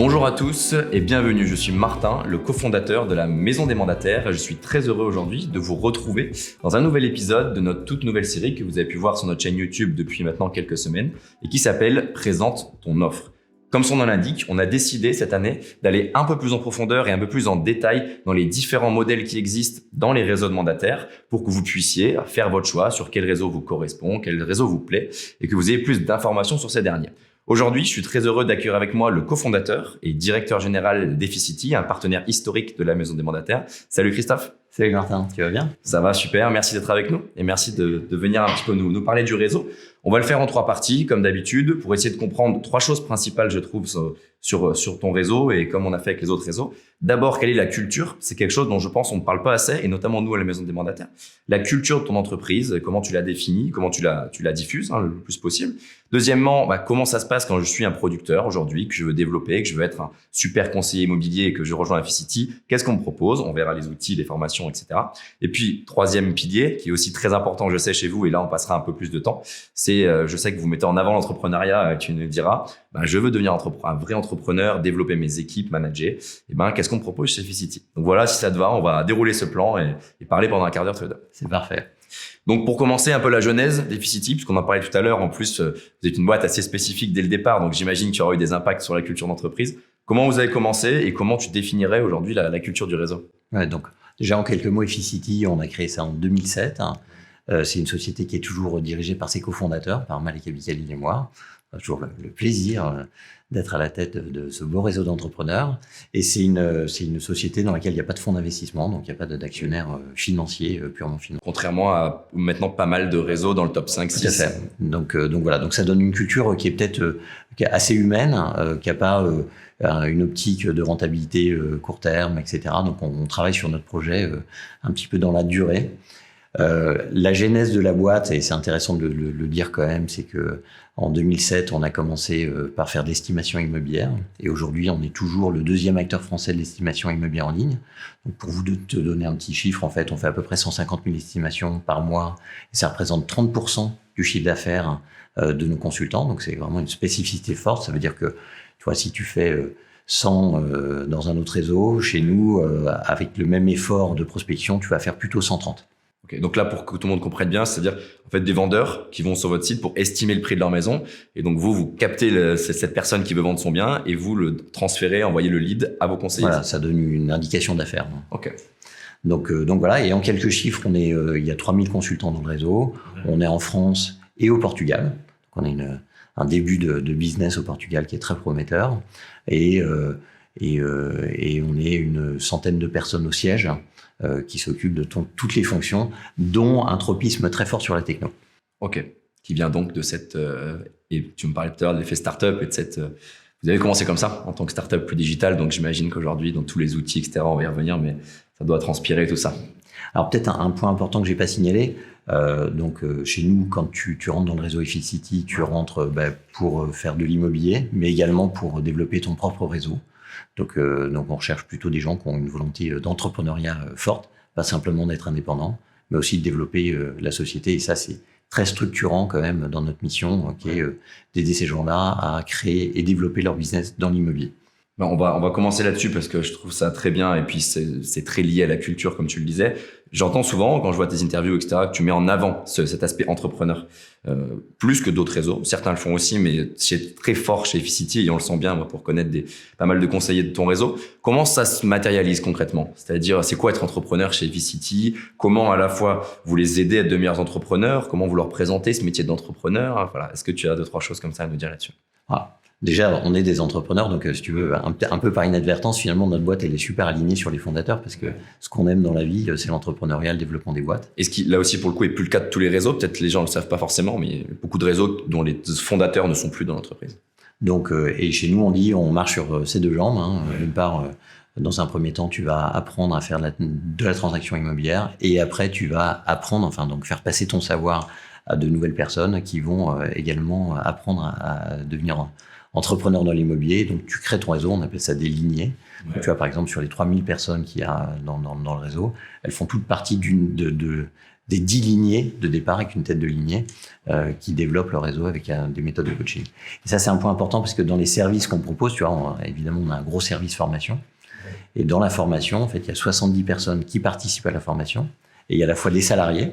Bonjour à tous et bienvenue, je suis Martin, le cofondateur de la Maison des Mandataires et je suis très heureux aujourd'hui de vous retrouver dans un nouvel épisode de notre toute nouvelle série que vous avez pu voir sur notre chaîne YouTube depuis maintenant quelques semaines et qui s'appelle « Présente ton offre ». Comme son nom l'indique, on a décidé cette année d'aller un peu plus en profondeur et un peu plus en détail dans les différents modèles qui existent dans les réseaux de mandataires pour que vous puissiez faire votre choix sur quel réseau vous correspond, quel réseau vous plaît et que vous ayez plus d'informations sur ces derniers. Aujourd'hui, je suis très heureux d'accueillir avec moi le cofondateur et directeur général d'Efficity, un partenaire historique de la Maison des Mandataires. Salut Christophe. Salut Martin, tu vas bien? Ça va, super. Merci d'être avec nous et merci de venir un petit peu nous parler du réseau. On va le faire en 3 parties, comme d'habitude, pour essayer de comprendre 3 choses principales, je trouve, sur ton réseau et comme on a fait avec les autres réseaux. D'abord, quelle est la culture? C'est quelque chose dont je pense on ne parle pas assez, et notamment nous à la Maison des Mandataires. La culture de ton entreprise, comment tu la définis, comment tu la diffuses le plus possible. Deuxièmement, comment ça se passe quand je suis un producteur aujourd'hui, que je veux développer, que je veux être un super conseiller immobilier et que je rejoins Efficity. Qu'est-ce qu'on me propose? On verra les outils, les formations, etc. Et puis, 3e pilier, qui est aussi très important, je sais, chez vous, et là, on passera un peu plus de temps, c'est, je sais que vous mettez en avant l'entrepreneuriat, tu nous diras, je veux devenir un vrai entrepreneur, développer mes équipes, manager. Et qu'est-ce qu'on me propose chez Efficity? Donc voilà, si ça te va, on va dérouler ce plan et parler pendant un quart d'heure tous les deux. C'est parfait. Donc pour commencer un peu la genèse d'Efficity, puisqu'on en parlait tout à l'heure, en plus, vous êtes une boîte assez spécifique dès le départ, donc j'imagine qu'il y aura eu des impacts sur la culture d'entreprise. Comment vous avez commencé et comment tu définirais aujourd'hui la culture du réseau? Ouais, donc déjà en quelques mots, Efficity, on a créé ça en 2007. C'est une société qui est toujours dirigée par ses cofondateurs, par Malek Abikhalil et moi. Toujours le plaisir d'être à la tête de ce beau réseau d'entrepreneurs. Et c'est une société dans laquelle il n'y a pas de fonds d'investissement, donc il n'y a pas d'actionnaires financiers, purement financiers. Contrairement à maintenant pas mal de réseaux dans le top 5, 6. Donc voilà, donc ça donne une culture qui est peut-être assez humaine, qui n'a pas une optique de rentabilité court terme, etc. Donc on travaille sur notre projet un petit peu dans la durée. La genèse de la boîte, et c'est intéressant de le dire quand même, c'est que en 2007, on a commencé par faire de l'estimation immobilière, et aujourd'hui, on est toujours le 2e acteur français de l'estimation immobilière en ligne. Donc, pour vous te donner un petit chiffre, en fait, on fait à peu près 150 000 estimations par mois, et ça représente 30% du chiffre d'affaires de nos consultants. Donc, c'est vraiment une spécificité forte. Ça veut dire que, tu vois, si tu fais 100 dans un autre réseau, chez nous, avec le même effort de prospection, tu vas faire plutôt 130. Donc là, pour que tout le monde comprenne bien, c'est-à-dire en fait des vendeurs qui vont sur votre site pour estimer le prix de leur maison, et donc vous captez cette personne qui veut vendre son bien et vous le transférez, envoyez le lead à vos conseillers. Voilà, ça donne une indication d'affaires. Ok. Donc voilà, et en quelques chiffres, il y a 3000 consultants dans le réseau. On est en France et au Portugal. Donc on a un début de business au Portugal qui est très prometteur, et on est une centaine de personnes au siège qui s'occupent de toutes les fonctions, dont un tropisme très fort sur la techno. Ok, qui vient donc de cette... et tu me parlais tout à l'heure de l'effet startup et de cette... vous avez commencé comme ça, en tant que startup plus digital, donc j'imagine qu'aujourd'hui, dans tous les outils, etc., on va y revenir, mais ça doit transpirer tout ça. Alors peut-être un point important que j'ai pas signalé, chez nous, quand tu rentres dans le réseau Efficity, tu rentres pour faire de l'immobilier, mais également pour développer ton propre réseau. Donc on recherche plutôt des gens qui ont une volonté d'entrepreneuriat forte, pas simplement d'être indépendant, mais aussi de développer la société. Et ça, c'est très structurant quand même dans notre mission, qui est d'aider ces gens-là à créer et développer leur business dans l'immobilier. On va commencer là-dessus parce que je trouve ça très bien et puis c'est très lié à la culture, comme tu le disais. J'entends souvent, quand je vois tes interviews, etc., que tu mets en avant cet aspect entrepreneur, plus que d'autres réseaux. Certains le font aussi, mais c'est très fort chez Efficity et on le sent bien, moi, pour connaître pas mal de conseillers de ton réseau. Comment ça se matérialise concrètement? C'est-à-dire, c'est quoi être entrepreneur chez Efficity? Comment à la fois vous les aidez à être de meilleurs entrepreneurs? Comment vous leur présentez ce métier d'entrepreneur? Voilà. Est-ce que tu as 2-3 choses comme ça à nous dire là-dessus? Déjà, on est des entrepreneurs, donc si tu veux, un peu par inadvertance, finalement, notre boîte, elle est super alignée sur les fondateurs parce que ce qu'on aime dans la vie, c'est l'entrepreneuriat, le développement des boîtes. Et ce qui, là aussi, pour le coup, est plus le cas de tous les réseaux. Peut-être les gens ne le savent pas forcément, mais il y a beaucoup de réseaux dont les fondateurs ne sont plus dans l'entreprise. Donc, et chez nous, on marche sur ces 2 jambes. D'une part, dans un premier temps, tu vas apprendre à faire de la transaction immobilière et après, tu vas apprendre, donc faire passer ton savoir à de nouvelles personnes qui vont également apprendre à devenir entrepreneurs dans l'immobilier. Donc, tu crées ton réseau, on appelle ça des lignées. Ouais. Donc, tu vois, par exemple, sur les 3000 personnes qu'il y a dans le réseau, elles font toutes partie des 10 lignées de départ avec une tête de lignée qui développent leur réseau avec des méthodes de coaching. Et ça, c'est un point important parce que dans les services qu'on propose, tu vois, évidemment, on a un gros service formation. Et dans la formation, en fait, il y a 70 personnes qui participent à la formation. Et il y a à la fois des salariés,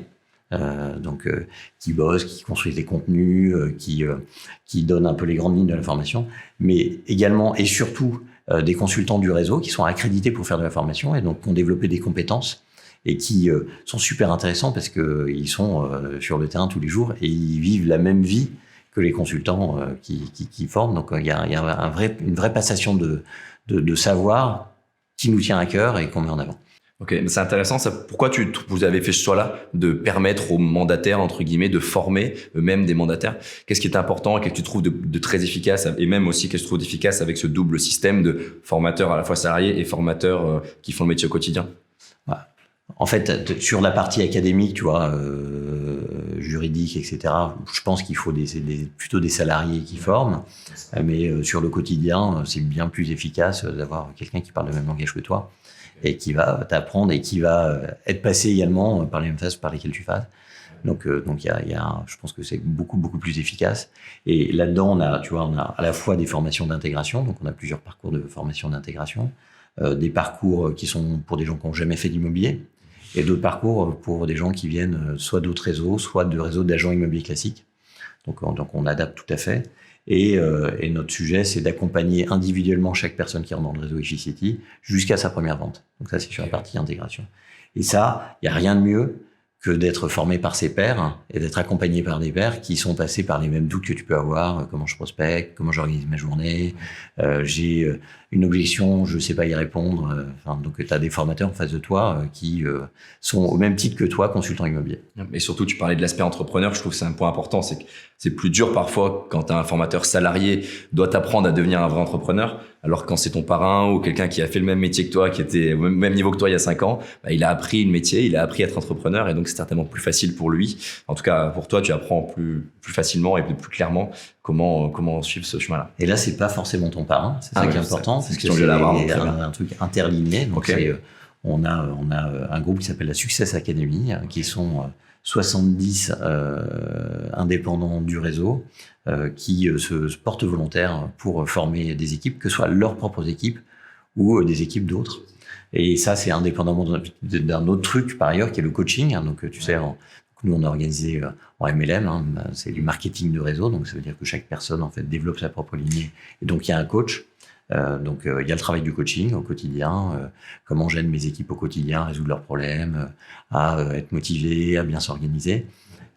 qui bossent, qui construisent des contenus, qui donnent un peu les grandes lignes de la formation, mais également et surtout des consultants du réseau qui sont accrédités pour faire de la formation et donc qui ont développé des compétences et qui sont super intéressants parce que ils sont sur le terrain tous les jours et ils vivent la même vie que les consultants qui forment. Donc il y a une vraie passation de savoir qui nous tient à cœur et qu'on met en avant. Ok, c'est intéressant. Ça, pourquoi vous avez fait ce choix-là de permettre aux mandataires, entre guillemets, de former eux-mêmes des mandataires? Qu'est-ce qui est important? Qu'est-ce que tu trouves de très efficace? Et même aussi, qu'est-ce que tu trouves d'efficace avec ce double système de formateurs à la fois salariés et formateurs qui font le métier au quotidien? En fait, sur la partie académique, tu vois, juridique, etc., je pense qu'il faut plutôt des salariés qui forment. Mais sur le quotidien, c'est bien plus efficace d'avoir quelqu'un qui parle le même langage que toi et qui va t'apprendre et qui va être passé également par les mêmes phases par lesquelles tu passes. Donc je pense que c'est beaucoup plus efficace. Et là-dedans, on a à la fois des formations d'intégration, donc on a plusieurs parcours de formation d'intégration, des parcours qui sont pour des gens qui n'ont jamais fait d'immobilier, et d'autres parcours pour des gens qui viennent soit d'autres réseaux, soit de réseaux d'agents immobiliers classiques. Donc on adapte tout à fait. Et notre sujet, c'est d'accompagner individuellement chaque personne qui rentre dans le réseau IFICity jusqu'à sa première vente. Donc ça, c'est sur la partie intégration. Et ça, il n'y a rien de mieux que d'être formé par ses pairs et d'être accompagné par des pairs qui sont passés par les mêmes doutes que tu peux avoir. Comment je prospecte, comment j'organise ma journée, j'ai une objection, je sais pas y répondre. Donc tu as des formateurs en face de toi qui sont au même titre que toi, consultant immobilier. Et surtout, tu parlais de l'aspect entrepreneur. Je trouve que c'est un point important. C'est que c'est plus dur parfois quand tu as un formateur salarié doit t'apprendre à devenir un vrai entrepreneur. Alors que quand c'est ton parrain ou quelqu'un qui a fait le même métier que toi, qui était au même niveau que toi il y a 5 ans, il a appris le métier, il a appris à être entrepreneur et donc c'est certainement plus facile pour lui. En tout cas, pour toi, tu apprends plus facilement et plus clairement comment suivre ce chemin-là. Et là, c'est pas forcément ton parrain, c'est ça qui est important, parce que c'est un truc interliné. Donc on a un groupe qui s'appelle la Success Academy, qui sont 70 indépendants du réseau qui se portent volontaires pour former des équipes, que ce soit leurs propres équipes ou des équipes d'autres. Et ça, c'est indépendamment d'un autre truc par ailleurs qui est le coaching. Donc tu sais, nous on a organisé en MLM, c'est du marketing de réseau, donc ça veut dire que chaque personne en fait développe sa propre lignée. Et donc il y a un coach. Donc il y a le travail du coaching au quotidien, comment j'aide mes équipes au quotidien à résoudre leurs problèmes, à être motivé, à bien s'organiser.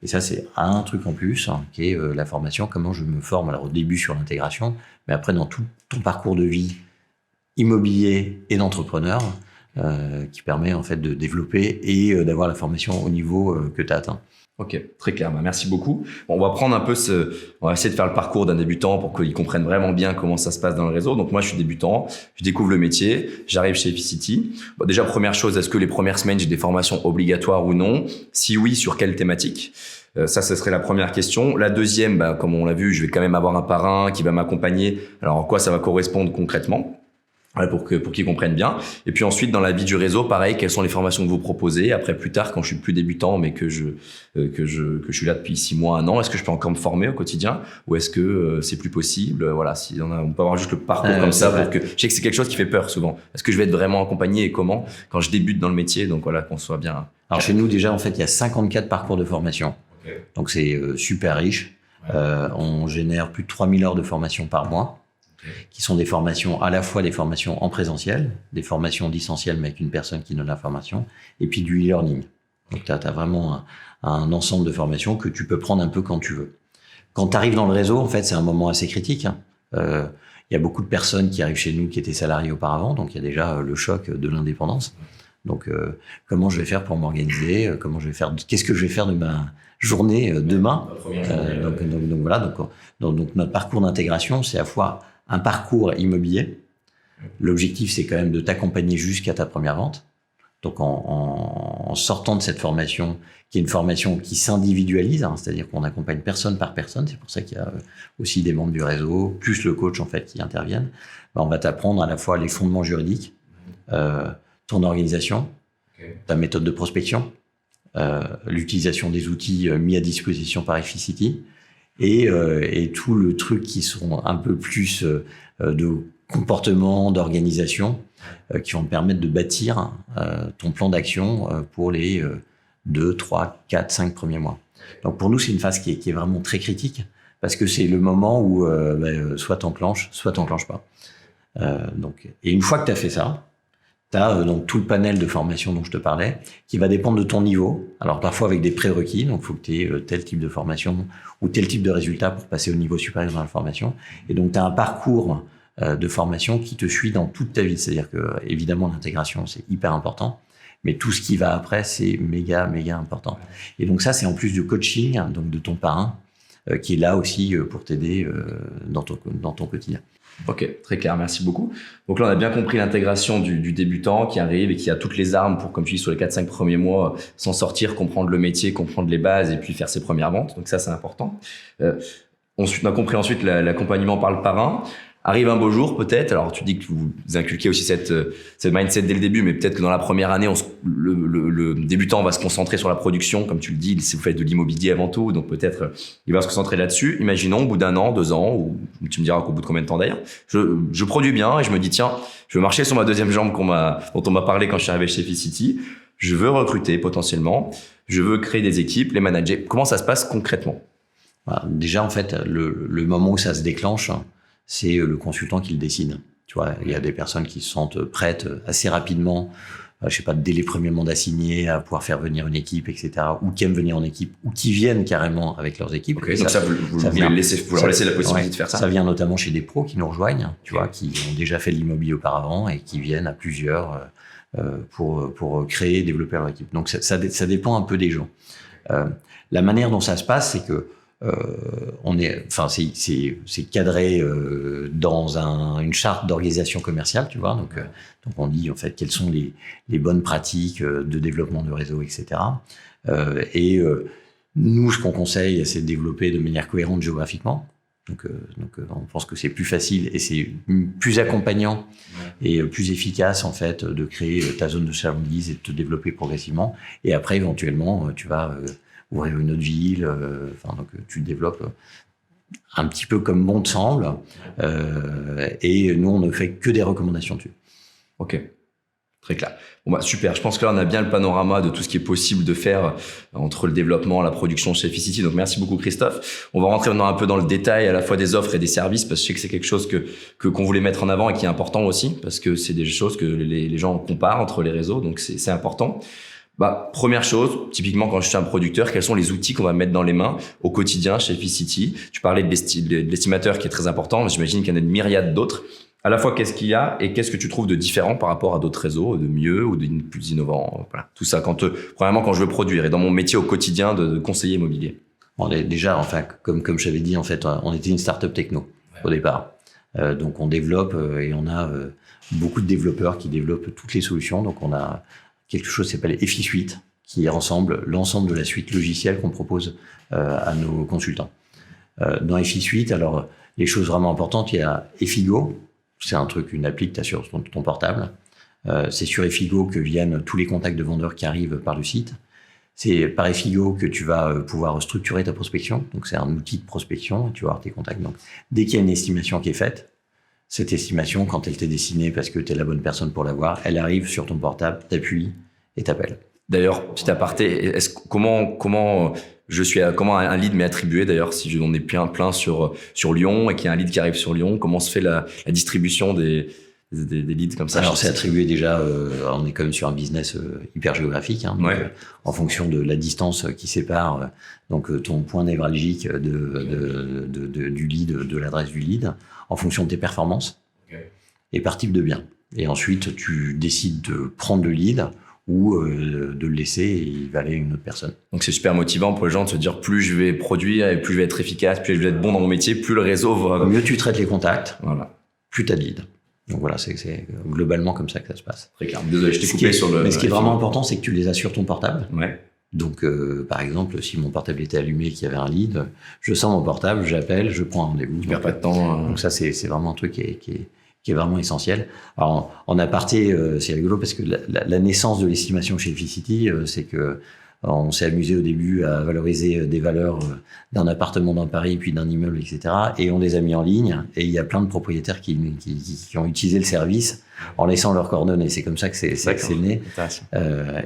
Et ça, c'est un truc en plus, qui est la formation, comment je me forme alors au début sur l'intégration, mais après dans tout ton parcours de vie immobilier et d'entrepreneur, qui permet en fait de développer et d'avoir la formation au niveau que tu as atteint. Ok, très clair. Merci beaucoup. Bon, on va prendre un peu on va essayer de faire le parcours d'un débutant pour qu'ils comprennent vraiment bien comment ça se passe dans le réseau. Donc moi, je suis débutant, je découvre le métier, j'arrive chez IFICity. Bon, déjà, première chose, est-ce que les premières semaines, j'ai des formations obligatoires ou non? Si oui, sur quelle thématique? Ça, ce serait la première question. La deuxième, comme on l'a vu, je vais quand même avoir un parrain qui va m'accompagner. Alors, en quoi ça va correspondre concrètement? Pour qu'ils comprennent bien. Et puis ensuite, dans la vie du réseau, pareil, quelles sont les formations que vous proposez? Après, plus tard, quand je suis plus débutant, mais que je suis là depuis 6 mois, 1 an, est-ce que je peux encore me former au quotidien? Ou est-ce que c'est plus possible? Voilà, si on peut avoir juste le parcours comme ça pour que, je sais que c'est quelque chose qui fait peur souvent. Est-ce que je vais être vraiment accompagné et comment? Quand je débute dans le métier, donc voilà, qu'on soit bien. Alors chez nous, déjà, en fait, il y a 54 parcours de formation. Okay. Donc c'est super riche. Ouais. On génère plus de 3000 heures de formation par mois. Qui sont des formations, à la fois des formations en présentiel, des formations distancielles, mais avec une personne qui donne la formation, et puis du e-learning. Donc, tu as vraiment un ensemble de formations que tu peux prendre un peu quand tu veux. Quand tu arrives dans le réseau, en fait, c'est un moment assez critique. Il y a beaucoup de personnes qui arrivent chez nous qui étaient salariés auparavant, donc il y a déjà le choc de l'indépendance. Donc, comment je vais faire pour m'organiser? Qu'est-ce que je vais faire de ma journée demain? Donc voilà. Donc notre parcours d'intégration, c'est à la fois un parcours immobilier. L'objectif, c'est quand même de t'accompagner jusqu'à ta première vente. Donc en sortant de cette formation, qui est une formation qui s'individualise, c'est-à-dire qu'on accompagne personne par personne, c'est pour ça qu'il y a aussi des membres du réseau, plus le coach en fait qui interviennent, on va t'apprendre à la fois les fondements juridiques, ton organisation, ta méthode de prospection, l'utilisation des outils mis à disposition par Efficity et tout le truc qui sont un peu plus de comportement, d'organisation, qui vont te permettre de bâtir ton plan d'action pour les 2, 3, 4, 5 premiers mois. Donc pour nous, c'est une phase qui est vraiment très critique parce que c'est le moment où soit t'enclenches pas. Et une fois que tu as fait ça, tu as donc tout le panel de formation dont je te parlais qui va dépendre de ton niveau. Alors parfois avec des prérequis, donc il faut que tu aies tel type de formation ou tel type de résultat pour passer au niveau supérieur dans la formation. Et donc tu as un parcours de formation qui te suit dans toute ta vie. C'est-à-dire que évidemment l'intégration c'est hyper important, mais tout ce qui va après c'est méga important. Et donc ça c'est en plus du coaching, donc de ton parrain qui est là aussi pour t'aider dans ton quotidien. Ok, très clair, merci beaucoup. Donc là, on a bien compris l'intégration du débutant qui arrive et qui a toutes les armes pour, comme tu dis, sur les 4-5 premiers mois, s'en sortir, comprendre le métier, comprendre les bases et puis faire ses premières ventes. Donc ça, c'est important. On a compris ensuite l'accompagnement par le parrain. Arrive un beau jour, peut-être. Alors, tu dis que vous inculquez aussi cette mindset dès le début, mais peut-être que dans la première année, le débutant va se concentrer sur la production, comme tu le dis, si vous faites de l'immobilier avant tout, donc peut-être il va se concentrer là-dessus. Imaginons, au bout d'1 an, 2 ans, ou tu me diras qu'au bout de combien de temps d'ailleurs, je produis bien et je me dis, tiens, je veux marcher sur ma deuxième jambe dont on m'a parlé quand je suis arrivé chez Efficity. Je veux recruter potentiellement, je veux créer des équipes, les manager. Comment ça se passe concrètement? Déjà, en fait, le moment où ça se déclenche, c'est le consultant qui le décide. Tu vois, il y a des personnes qui se sentent prêtes assez rapidement, je sais pas, dès les premiers mandats signés, à pouvoir faire venir une équipe, etc., ou qui aiment venir en équipe, ou qui viennent carrément avec leurs équipes. Okay, donc vous leur laissez la possibilité de faire ça. Ça vient notamment chez des pros qui nous rejoignent, tu vois, qui ont déjà fait de l'immobilier auparavant et qui viennent à plusieurs pour créer et développer leur équipe. Donc ça dépend un peu des gens. La manière dont ça se passe, c'est que c'est cadré dans une charte d'organisation commerciale, tu vois. Donc on dit en fait quelles sont les bonnes pratiques de développement de réseau, etc. Nous, ce qu'on conseille, c'est de développer de manière cohérente géographiquement. Donc on pense que c'est plus facile et c'est plus accompagnant et plus efficace en fait de créer ta zone de chalandise et de te développer progressivement. Et après, éventuellement, tu vas ouvrir une autre ville, donc tu te développes un petit peu comme bon te semble, et nous on ne fait que des recommandations dessus. Ok, très clair. Bon bah super, je pense que là on a bien le panorama de tout ce qui est possible de faire entre le développement, la production chez Efficity, donc merci beaucoup Christophe. On va rentrer maintenant un peu dans le détail à la fois des offres et des services, parce que je sais que c'est quelque chose qu'on voulait mettre en avant et qui est important aussi, parce que c'est des choses que les gens comparent entre les réseaux, donc c'est important. Première chose, typiquement quand je suis un producteur, quels sont les outils qu'on va mettre dans les mains au quotidien chez Efficity? Tu parlais de l'estimateur qui est très important, mais j'imagine qu'il y en a une myriade d'autres. À la fois, qu'est-ce qu'il y a et qu'est-ce que tu trouves de différent par rapport à d'autres réseaux, de mieux ou de plus innovant? Voilà, tout ça. Premièrement, quand je veux produire et dans mon métier au quotidien de conseiller immobilier. Déjà, enfin, comme je t'avais dit, en fait, on était une start-up techno au départ. Donc, on développe et on a beaucoup de développeurs qui développent toutes les solutions. Donc, on a quelque chose qui s'appelle EffiSuite, qui rassemble l'ensemble de la suite logicielle qu'on propose à nos consultants. Dans EffiSuite, alors, les choses vraiment importantes, il y a Effigo. C'est une appli que tu as sur ton portable. C'est sur Effigo que viennent tous les contacts de vendeurs qui arrivent par le site. C'est par Effigo que tu vas pouvoir structurer ta prospection. Donc, c'est un outil de prospection et tu vas avoir tes contacts. Donc, dès qu'il y a une estimation qui est faite, cette estimation, quand elle t'est dessinée parce que tu es la bonne personne pour l'avoir, elle arrive sur ton portable, t'appuies et t'appelles. D'ailleurs, petit aparté, comment un lead m'est attribué d'ailleurs si j'en ai plein sur Lyon et qu'il y a un lead qui arrive sur Lyon, comment se fait la distribution des leads comme ça? Alors c'est attribué déjà, on est quand même sur un business hyper géographique, en fonction de la distance qui sépare ton point névralgique du lead, de l'adresse du lead, en fonction de tes performances et par type de bien. Et ensuite tu décides de prendre le lead ou de le laisser et il va aller à une autre personne. Donc c'est super motivant pour les gens de se dire plus je vais produire et plus je vais être efficace, plus je vais être bon dans mon métier, plus le réseau va... Mieux tu traites les contacts, plus tu as de leads. Donc voilà, c'est globalement comme ça que ça se passe. Très clair. Désolé, je t'ai coupé sur le... Mais ce qui est vraiment important, c'est que tu les as sur ton portable. Ouais. Donc, par exemple, si mon portable était allumé et qu'il y avait un lead, je sors mon portable, j'appelle, je prends un rendez-vous. Tu perds pas de temps. Donc ça, c'est vraiment un truc qui est vraiment essentiel. Alors, en aparté, c'est rigolo parce que la naissance de l'estimation chez Efficity, c'est que on s'est amusé au début à valoriser des valeurs d'un appartement dans Paris, puis d'un immeuble, etc. Et on les a mis en ligne. Et il y a plein de propriétaires qui ont utilisé le service en laissant leurs coordonnées. C'est comme ça que c'est né.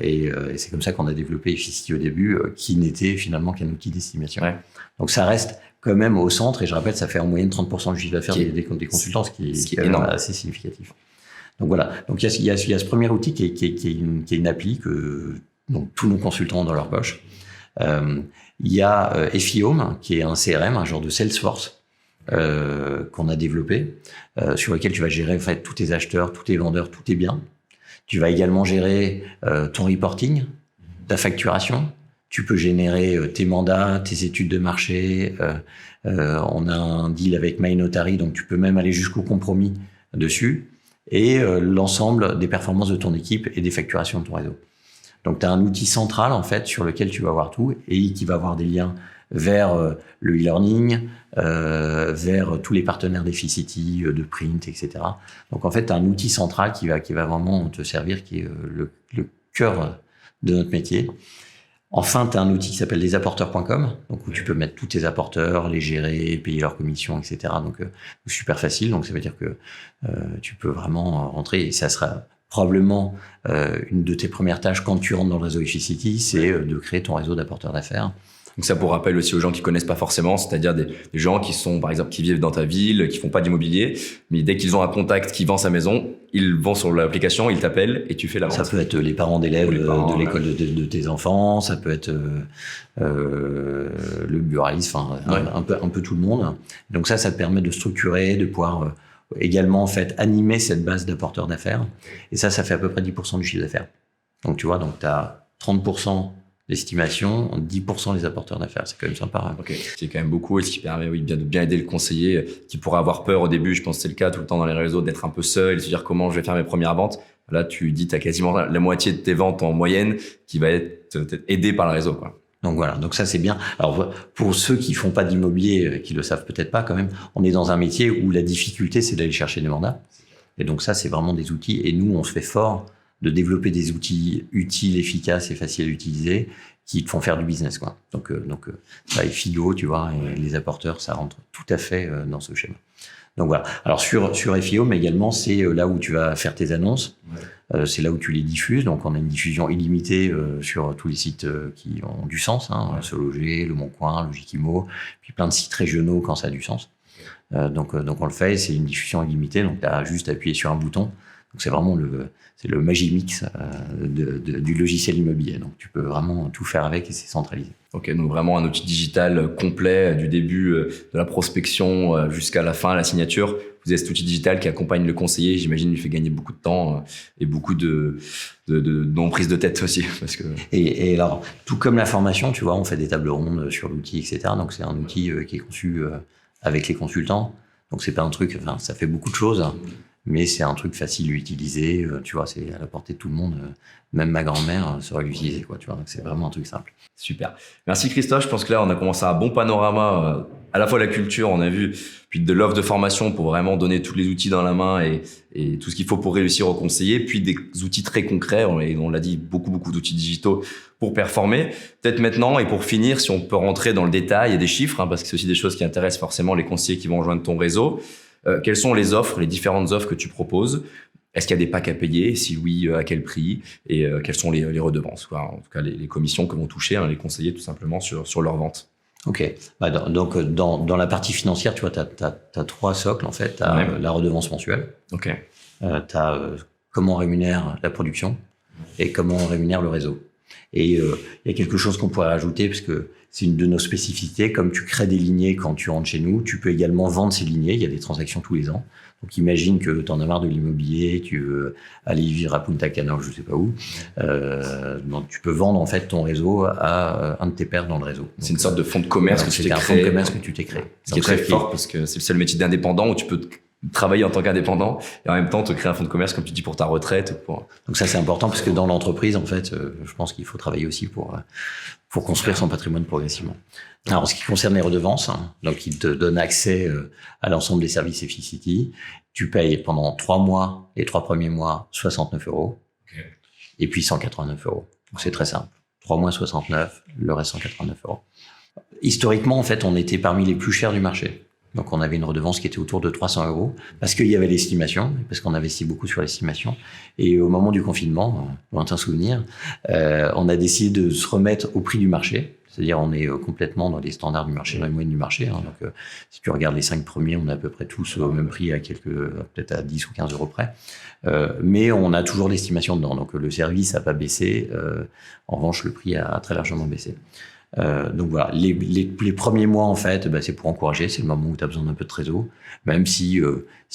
Et c'est comme ça qu'on a développé Efficity au début, qui n'était finalement qu'un outil d'estimation. Ouais. Donc ça reste quand même au centre. Et je rappelle, ça fait en moyenne 30% du chiffre d'affaires des consultants, ce qui est énorme, assez significatif. Donc voilà. Donc il y a ce premier outil qui est une appli que donc tous nos consultants ont dans leur poche. Il y a Effiome, qui est un CRM, un genre de Salesforce qu'on a développé, sur lequel tu vas gérer en fait tous tes acheteurs, tous tes vendeurs, tous tes biens. Tu vas également gérer ton reporting, ta facturation. Tu peux générer tes mandats, tes études de marché. On a un deal avec MyNotary, donc tu peux même aller jusqu'au compromis dessus. Et l'ensemble des performances de ton équipe et des facturations de ton réseau. Donc, tu as un outil central, en fait, sur lequel tu vas avoir tout et qui va avoir des liens vers le e-learning, vers tous les partenaires d'Efficity, de Print, etc. Donc, en fait, tu as un outil central qui va vraiment te servir, qui est le cœur de notre métier. Enfin, tu as un outil qui s'appelle lesapporteurs.com, donc où tu peux mettre tous tes apporteurs, les gérer, payer leurs commissions, etc. Donc, super facile. Donc, ça veut dire que tu peux vraiment rentrer et ça sera probablement une de tes premières tâches quand tu rentres dans le réseau Efficity, c'est de créer ton réseau d'apporteurs d'affaires. Donc ça, pour rappel aussi aux gens qui connaissent pas forcément, c'est-à-dire des gens qui sont, par exemple, qui vivent dans ta ville, qui font pas d'immobilier, mais dès qu'ils ont un contact qui vend sa maison, ils vont sur l'application, ils t'appellent et tu fais la vente. Ça peut être les parents d'élèves de l'école de tes enfants, ça peut être le buraliste, enfin un peu tout le monde. Donc ça te permet de structurer, de pouvoir également en fait animer cette base d'apporteurs d'affaires. Et ça fait à peu près 10% du chiffre d'affaires. Donc tu vois, donc tu as 30% l'estimation, 10% les apporteurs d'affaires. C'est quand même sympa. Ok, c'est quand même beaucoup et ce qui permet de bien aider le conseiller qui pourrait avoir peur au début, je pense que c'est le cas tout le temps dans les réseaux, d'être un peu seul et se dire comment je vais faire mes premières ventes. Là, tu dis tu as quasiment la moitié de tes ventes en moyenne qui va être aidée par le réseau, quoi. Donc voilà, donc ça c'est bien. Alors pour ceux qui font pas d'immobilier, qui le savent peut-être pas quand même, on est dans un métier où la difficulté c'est d'aller chercher des mandats. Et donc ça c'est vraiment des outils. Et nous on se fait fort de développer des outils utiles, efficaces et faciles à utiliser qui te font faire du business, quoi. Donc ça et Figo, tu vois, et les apporteurs, ça rentre tout à fait dans ce schéma. Donc voilà. Alors sur Effio, mais également c'est là où tu vas faire tes annonces. Ouais. C'est là où tu les diffuses. Donc on a une diffusion illimitée sur tous les sites qui ont du sens, hein, Se Loger, Le Bon Coin, Logikimo, puis plein de sites régionaux quand ça a du sens. Donc on le fait. C'est une diffusion illimitée. Donc tu as juste appuyé sur un bouton. Donc c'est vraiment le Magimix du logiciel immobilier. Donc tu peux vraiment tout faire avec et c'est centralisé. Ok, donc vraiment un outil digital complet du début de la prospection jusqu'à la fin, la signature. Vous avez cet outil digital qui accompagne le conseiller. J'imagine lui fait gagner beaucoup de temps et beaucoup de non prise de tête aussi. Parce que... et alors, tout comme la formation, tu vois, on fait des tables rondes sur l'outil, etc. Donc c'est un outil qui est conçu avec les consultants. Donc c'est pas un truc, enfin ça fait beaucoup de choses. Mais c'est un truc facile à utiliser, tu vois, c'est à la portée de tout le monde. Même ma grand-mère saurait l'utiliser, quoi, tu vois. Donc c'est vraiment un truc simple. Super. Merci Christophe. Je pense que là, on a commencé un bon panorama, à la fois la culture, on a vu, puis de l'offre de formation pour vraiment donner tous les outils dans la main et tout ce qu'il faut pour réussir au conseiller, puis des outils très concrets, et on l'a dit, beaucoup d'outils digitaux pour performer. Peut-être maintenant, et pour finir, si on peut rentrer dans le détail et des chiffres, hein, parce que c'est aussi des choses qui intéressent forcément les conseillers qui vont rejoindre ton réseau. Quelles sont les offres, les différentes offres que tu proposes? Est-ce qu'il y a des packs à payer? Si oui, à quel prix? Et quelles sont les redevances, quoi, en tout cas les commissions que vont toucher les conseillers tout simplement sur leur vente? Ok. Donc dans la partie financière, tu vois, t'as 3 socles en fait. T'as la redevance mensuelle. Ok. T'as comment on rémunère la production et comment on rémunère le réseau. Et il y a quelque chose qu'on pourrait rajouter parce que c'est une de nos spécificités. Comme tu crées des lignées quand tu rentres chez nous, tu peux également vendre ces lignées. Il y a des transactions tous les ans. Donc imagine que tu en as marre de l'immobilier, tu veux aller vivre à Punta Cana, je sais pas où. Donc tu peux vendre en fait ton réseau à un de tes pairs dans le réseau. C'est une sorte de fonds de commerce que tu t'es créé. C'est un fonds de commerce que tu t'es créé. Ce qui est très fort parce que c'est le seul métier d'indépendant où tu peux travailler en tant qu'indépendant et en même temps te créer un fonds de commerce, comme tu dis, pour ta retraite. Donc ça, c'est important parce que dans l'entreprise, en fait, je pense qu'il faut travailler aussi pour construire son patrimoine progressivement. Alors, en ce qui concerne les redevances, donc ils te donnent accès à l'ensemble des services Efficity. Tu payes pendant 3 mois, les 3 premiers mois, 69 €. Okay. Et puis 189 €. Donc c'est très simple. 3 mois 69, le reste 189 €. Historiquement, en fait, on était parmi les plus chers du marché. Donc on avait une redevance qui était autour de 300 € parce qu'il y avait l'estimation, parce qu'on investit beaucoup sur l'estimation. Et au moment du confinement, lointain souvenir, on a décidé de se remettre au prix du marché. C'est-à-dire on est complètement dans les standards du marché, dans les moyennes du marché. Donc si tu regardes les 5 premiers, on est à peu près tous au même prix, à peut-être à 10 ou 15 € près. Mais on a toujours l'estimation dedans. Donc le service n'a pas baissé. En revanche, le prix a très largement baissé. Donc voilà, les premiers mois en fait, c'est pour encourager, c'est le moment où tu as besoin d'un peu de trésor, même si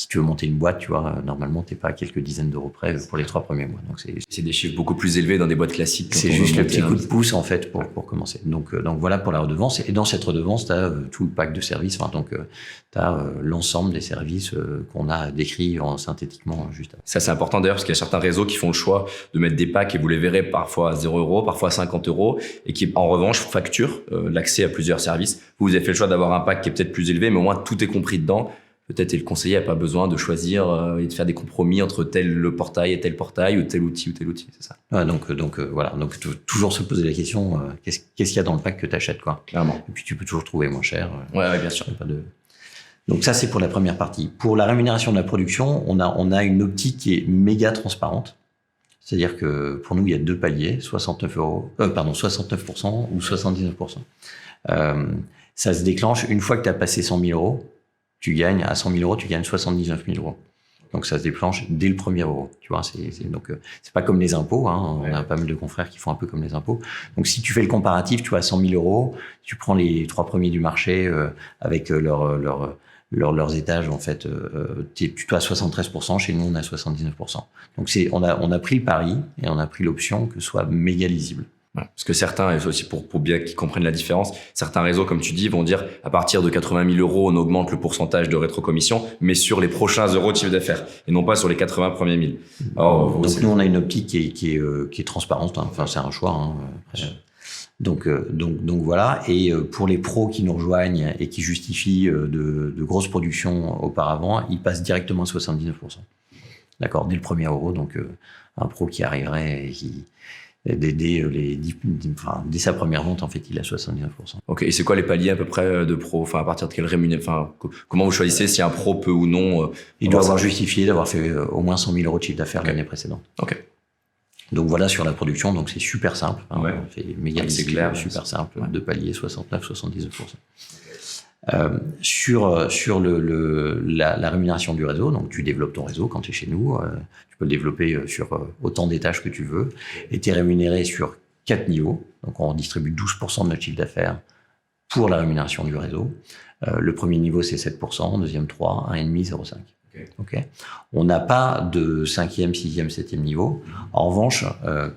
tu veux monter une boîte, tu vois, normalement t'es pas à quelques dizaines d'euros près pour les 3 premiers mois. Donc c'est des chiffres beaucoup plus élevés dans des boîtes classiques. C'est juste le petit coup de pouce en fait pour commencer. Donc voilà pour la redevance. Et dans cette redevance, tu as tout le pack de services. Donc tu as l'ensemble des services qu'on a décrits synthétiquement juste avant. Ça c'est important d'ailleurs parce qu'il y a certains réseaux qui font le choix de mettre des packs et vous les verrez parfois à 0 €, parfois à 50 € et qui en revanche facturent l'accès à plusieurs services. Vous avez fait le choix d'avoir un pack qui est peut-être plus élevé, mais au moins tout est compris dedans. Peut-être et le conseiller n'a pas besoin de choisir et de faire des compromis entre tel portail et tel portail ou tel outil, c'est ça. Ouais, donc voilà, donc toujours se poser la question qu'est-ce qu'il y a dans le pack que tu achètes, quoi. Clairement. Et puis tu peux toujours trouver moins cher. Ouais, bien sûr. Donc ça c'est pour la première partie. Pour la rémunération de la production, on a une optique qui est méga transparente. C'est-à-dire que pour nous il y a 2 paliers, 69% ou 79%. Ça se déclenche une fois que tu as passé 100 000 €. Tu gagnes à 100 000 €, tu gagnes 79 000 €. Donc ça se déclenche dès le premier euro. Tu vois, donc c'est pas comme les impôts. On a pas mal de confrères qui font un peu comme les impôts. Donc si tu fais le comparatif, tu vois, 100 000 €, tu prends les 3 premiers du marché avec leurs étages en fait. Tu es à 73%. Chez nous, on a 79%. Donc on a pris le pari et on a pris l'option que ce soit méga lisible. Parce que certains, et aussi pour bien qu'ils comprennent la différence, certains réseaux, comme tu dis, vont dire à partir de 80 000 €, on augmente le pourcentage de rétrocommission, mais sur les prochains euros de chiffre d'affaires et non pas sur les 80 premiers 1000. Donc nous, on a une optique qui est transparente. Enfin, c'est un choix. Donc voilà. Et pour les pros qui nous rejoignent et qui justifient de grosses productions auparavant, ils passent directement à 79%. D'accord, dès le premier euro. Donc un pro qui arriverait et qui dès sa première vente, en fait, il a 79%. Ok, et c'est quoi les paliers à peu près de pro? Enfin, à partir de quelle rémunération? Comment vous choisissez si un pro peut ou non Il doit avoir justifié d'avoir fait au moins 100 000 € de chiffre d'affaires l'année précédente. Ok. Donc voilà sur la production, donc c'est super simple. On fait méga lisible, clair, super simple, 2 paliers, 69-79%. Sur la rémunération du réseau, donc tu développes ton réseau quand tu es chez nous, tu peux le développer sur autant d'étages que tu veux, et tu es rémunéré sur 4 niveaux. Donc on distribue 12% de notre chiffre d'affaires pour la rémunération du réseau. Le premier niveau c'est 7%, deuxième 3, 1,5, 0,5. Okay. On n'a pas de 5e, 6e, 7e niveau. En revanche,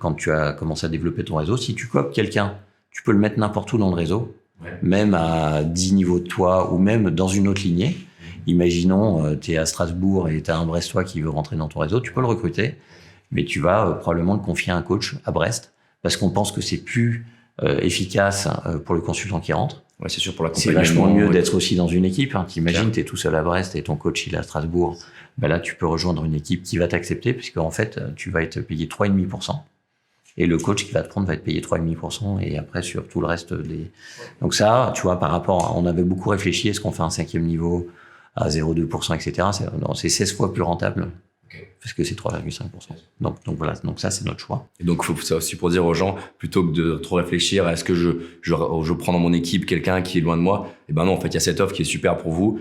quand tu as commencé à développer ton réseau, si tu cooptes quelqu'un, tu peux le mettre n'importe où dans le réseau. Même à 10 niveaux de toi ou même dans une autre lignée. Imaginons, tu es à Strasbourg et tu as un Brestois qui veut rentrer dans ton réseau, tu peux le recruter, mais tu vas probablement le confier à un coach à Brest parce qu'on pense que c'est plus efficace pour le consultant qui rentre. Ouais, c'est sûr, pour l'accompagnement. C'est vachement mieux d'être aussi dans une équipe. T'imagines, tu es tout seul à Brest et ton coach il est à Strasbourg. Là, tu peux rejoindre une équipe qui va t'accepter puisque en fait, tu vas être payé 3,5%. Et le coach qui va te prendre va être payé 3,5% et après sur tout le reste des... Donc ça, tu vois, par rapport on avait beaucoup réfléchi, est-ce qu'on fait un 5e niveau à 0,2%, etc. C'est 16 fois plus rentable parce que c'est 3,5%. Donc voilà, donc ça c'est notre choix. Et donc faut ça aussi pour dire aux gens, plutôt que de trop réfléchir, est-ce que je prends dans mon équipe quelqu'un qui est loin de moi? Et ben non, en fait, il y a cette offre qui est super pour vous.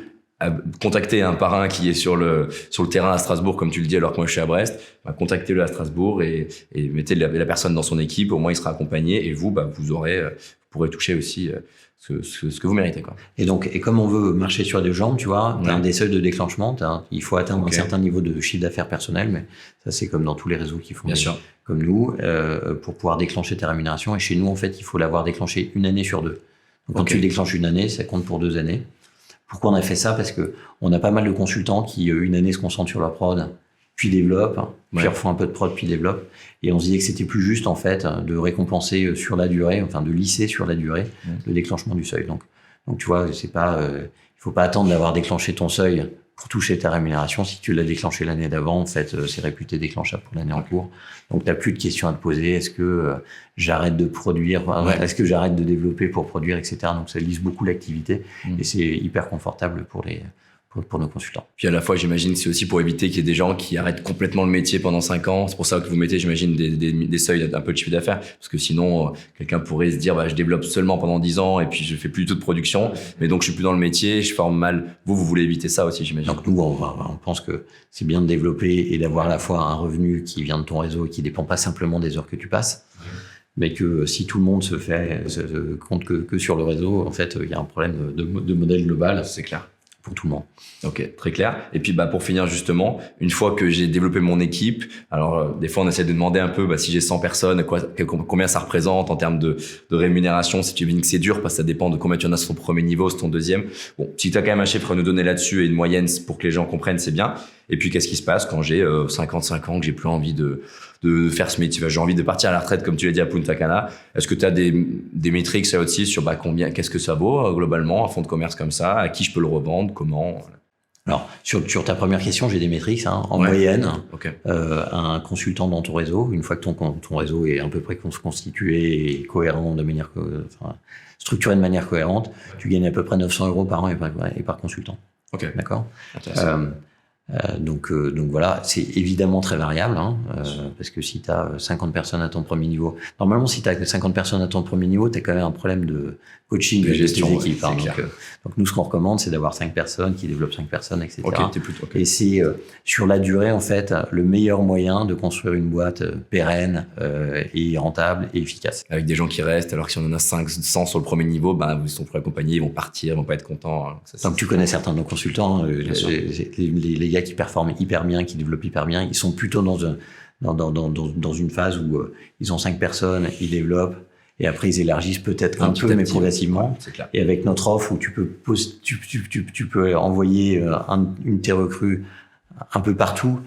Contactez un parrain qui est sur le terrain à Strasbourg, comme tu le dis, alors que moi je suis à Brest, contactez-le à Strasbourg et mettez la personne dans son équipe, au moins il sera accompagné et vous, vous pourrez toucher aussi ce que vous méritez, quoi. Et comme on veut marcher sur deux jambes, tu vois, t'as un des seuils de déclenchement, il faut atteindre un certain niveau de chiffre d'affaires personnel, mais ça c'est comme dans tous les réseaux qui font comme nous, pour pouvoir déclencher ta rémunération. Et chez nous, en fait, il faut l'avoir déclenché 1 année sur 2. Donc quand tu déclenches 1 année, ça compte pour 2 années. Pourquoi on a fait ça? Parce que on a pas mal de consultants qui, une année, se concentrent sur leur prod, puis développent, puis refont un peu de prod, puis développent. Et on se disait que c'était plus juste, en fait, de récompenser sur la durée, enfin, de lisser sur la durée le déclenchement du seuil. Donc tu vois, c'est pas, il faut pas attendre d'avoir déclenché ton seuil pour toucher ta rémunération. Si tu l'as déclenché l'année d'avant, en fait, c'est réputé déclenchable pour l'année en cours. Donc, t'as plus de questions à te poser. Est-ce que j'arrête de produire? Est-ce que j'arrête de développer pour produire, etc. Donc, ça lisse beaucoup l'activité et c'est hyper confortable pour nos consultants. Puis à la fois, j'imagine, c'est aussi pour éviter qu'il y ait des gens qui arrêtent complètement le métier pendant 5 ans. C'est pour ça que vous mettez, j'imagine, des seuils un peu de chiffre d'affaires. Parce que sinon, quelqu'un pourrait se dire, je développe seulement pendant 10 ans et puis je fais plus du tout de production. Mais donc, je suis plus dans le métier, je forme mal. Vous voulez éviter ça aussi, j'imagine. Donc, nous, on pense que c'est bien de développer et d'avoir à la fois un revenu qui vient de ton réseau et qui dépend pas simplement des heures que tu passes. Mais que si tout le monde se compte que sur le réseau, en fait, il y a un problème de modèle global. C'est clair. Pour tout le monde. Ok, très clair. Et puis pour finir justement, une fois que j'ai développé mon équipe, alors des fois on essaie de demander un peu si j'ai 100 personnes, combien ça représente en termes de rémunération. Si tu dis que c'est dur, parce que ça dépend de combien tu en as sur ton premier niveau, sur ton deuxième. Bon, si tu as quand même un chiffre à nous donner là-dessus et une moyenne pour que les gens comprennent, c'est bien. Et puis qu'est-ce qui se passe quand j'ai 55 ans, que j'ai plus envie de faire ce métier, j'ai envie de partir à la retraite comme tu l'as dit à Punta Cana. Est-ce que tu as des métriques là aussi sur qu'est-ce que ça vaut globalement un fonds de commerce comme ça, à qui je peux le revendre, comment? Alors sur ta première question, j'ai des métriques en moyenne. Okay. Un consultant dans ton réseau, une fois que ton réseau est à peu près constitué et cohérent structuré de manière cohérente, tu gagnes à peu près 900 € par an et par consultant. Ok. D'accord. Donc voilà, c'est évidemment très variable, parce que si tu as 50 personnes à ton premier niveau, normalement si tu as 50 personnes à ton premier niveau, tu as quand même un problème de coaching de gestion des équipes. Donc nous, ce qu'on recommande, c'est d'avoir 5 personnes qui développent 5 personnes, etc. Et c'est sur la durée, en fait, le meilleur moyen de construire une boîte pérenne et rentable et efficace. Avec des gens qui restent, alors que si on en a 500 sur le premier niveau, ils sont plus accompagnés, ils vont partir, ils vont pas être contents. Donc tu connais certains de nos consultants, les gars qui performent hyper bien, qui développent hyper bien, ils sont plutôt dans une phase où ils ont 5 personnes, ils développent, et après ils élargissent peut-être un peu, mais progressivement. Ouais, et avec notre offre où tu peux envoyer une de tes recrues un peu partout,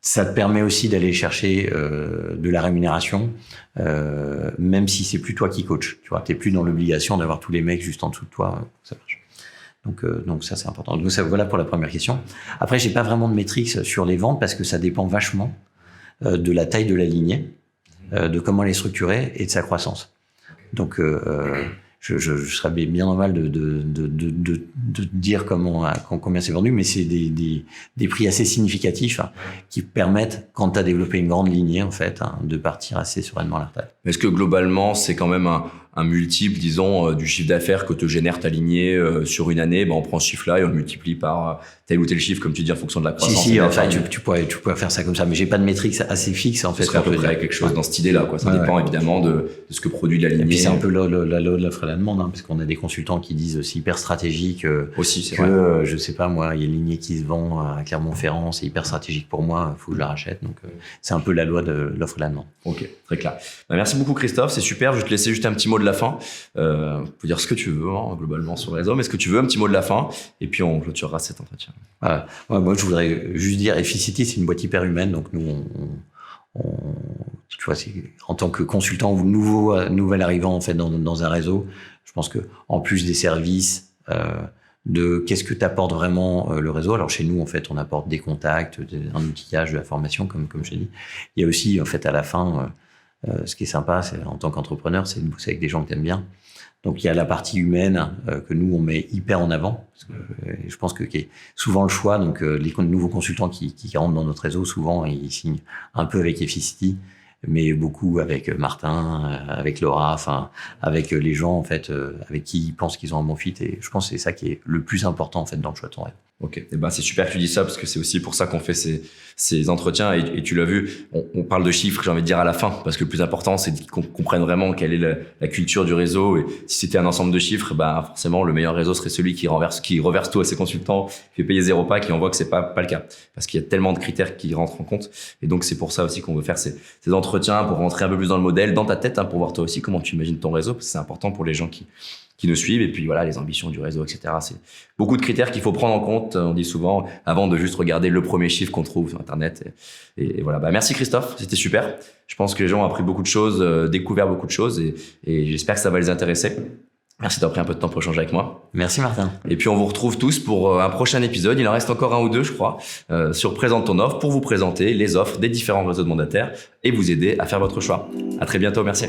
ça te permet aussi d'aller chercher de la rémunération, même si c'est plus toi qui coach. Tu vois, t'es plus dans l'obligation d'avoir tous les mecs juste en dessous de toi. Ça marche. Donc ça, c'est important. Donc ça, voilà pour la première question. Après, j'ai pas vraiment de métriques sur les ventes parce que ça dépend vachement de la taille de la lignée, de comment elle est structurée et de sa croissance. Donc je serais bien normal de dire combien c'est vendu, mais c'est des prix assez significatifs qui permettent, quand tu as développé une grande lignée, en fait, de partir assez sereinement à la retraite. Est-ce que globalement, c'est quand même un multiple, disons, du chiffre d'affaires que te génère ta lignée sur une année, on prend ce chiffre-là et on le multiplie par tel ou tel chiffre, comme tu dis, en fonction de la croissance. Si, enfin, tu pourrais faire ça comme ça, mais j'ai pas de métriques assez fixes, en fait. C'est à peu près quelque chose dans cette idée-là, quoi. Ça dépend évidemment de ce que produit la lignée. Et puis c'est un peu la loi de l'offre et la demande, parce qu'on a des consultants qui disent c'est hyper stratégique, aussi, c'est que, vrai. Je sais pas, moi, il y a une lignée qui se vend à Clermont-Ferrand, c'est hyper stratégique pour moi, faut que je la rachète. Donc, c'est un peu la loi de l'offre et la demande. Ok, très clair. Merci beaucoup, Christophe. C'est super. Je vais te laisser juste un petit mot de la fin. Tu peux dire ce que tu veux, globalement, sur le réseau, mais ce que tu veux, un petit mot de la fin, et puis on clôturera cet entretien. Moi, je voudrais juste dire, Efficity, c'est une boîte hyper humaine, donc nous, tu vois, en tant que consultant ou nouvel arrivant, en fait, dans un réseau, je pense que, en plus des services, de qu'est-ce que t'apporte vraiment le réseau. Alors, chez nous, en fait, on apporte des contacts, un outillage, de la formation, comme je t'ai dit. Il y a aussi, en fait, à la fin, ce qui est sympa, c'est, en tant qu'entrepreneur, c'est de bosser avec des gens que t'aimes bien. Donc, il y a la partie humaine que nous, on met hyper en avant. Parce que, je pense que qui est souvent le choix. Donc, les nouveaux consultants qui rentrent dans notre réseau, souvent, ils signent un peu avec Efficity, mais beaucoup avec Martin, avec Laura, avec les gens, en fait, avec qui ils pensent qu'ils ont un bon fit. Et je pense que c'est ça qui est le plus important, en fait, dans le choix de ton rêve. Ok, c'est super que tu dis ça, parce que c'est aussi pour ça qu'on fait ces entretiens, et tu l'as vu, on parle de chiffres, j'ai envie de dire, à la fin, parce que le plus important, c'est qu'on comprenne vraiment quelle est la culture du réseau, et si c'était un ensemble de chiffres, forcément, le meilleur réseau serait celui qui reverse tout à ses consultants, qui fait payer 0 pas, qui on voit que c'est pas le cas, parce qu'il y a tellement de critères qui rentrent en compte, et donc c'est pour ça aussi qu'on veut faire ces entretiens, pour rentrer un peu plus dans le modèle, dans ta tête, pour voir toi aussi comment tu imagines ton réseau, parce que c'est important pour les gens qui qui nous suivent. Et puis voilà, les ambitions du réseau, etc. C'est beaucoup de critères qu'il faut prendre en compte, on dit souvent, avant de juste regarder le premier chiffre qu'on trouve sur Internet. Et voilà. Merci Christophe, c'était super. Je pense que les gens ont appris beaucoup de choses, découvert beaucoup de choses et j'espère que ça va les intéresser. Merci d'avoir pris un peu de temps pour échanger avec moi. Merci Martin. Et puis on vous retrouve tous pour un prochain épisode. Il en reste encore un ou deux, je crois, sur Présente ton offre pour vous présenter les offres des différents réseaux de mandataires et vous aider à faire votre choix. À très bientôt, merci.